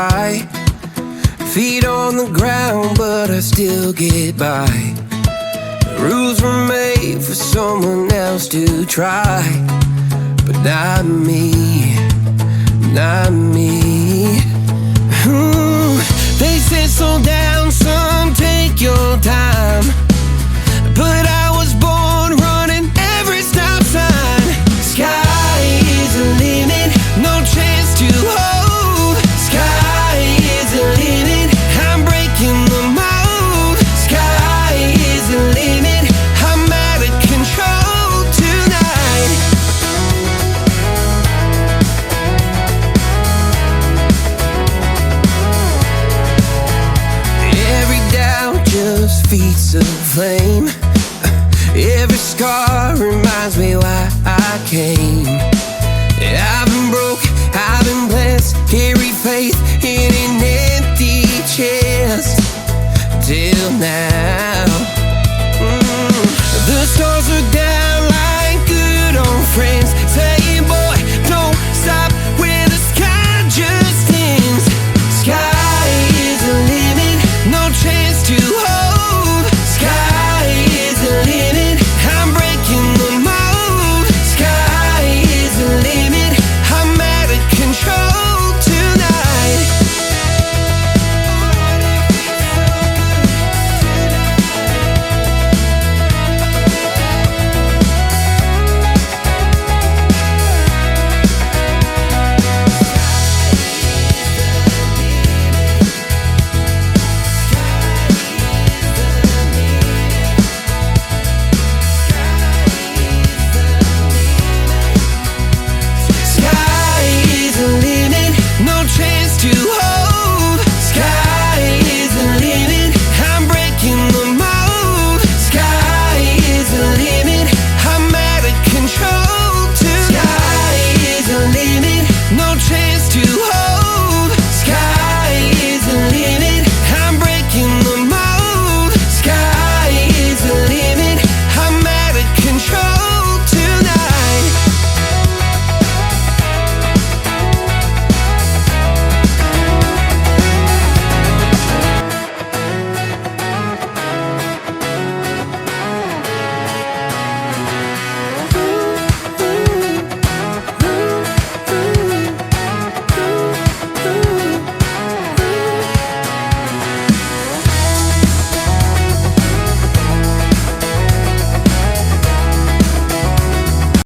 try. Feet on the ground, but I still get by. The rules were made for someone else to try, but not me, not me. They said slow down, son, take your time, but I was born running every stop sign. Sky is the limit, no chance to hold. Sky is the limit, I'm breaking the mold. Sky is the limit, I'm out of control tonight. Every doubt just feeds the flame. Every scar reminds me why I came. I've been broke, I've been blessed, carry faith in an empty chest till now.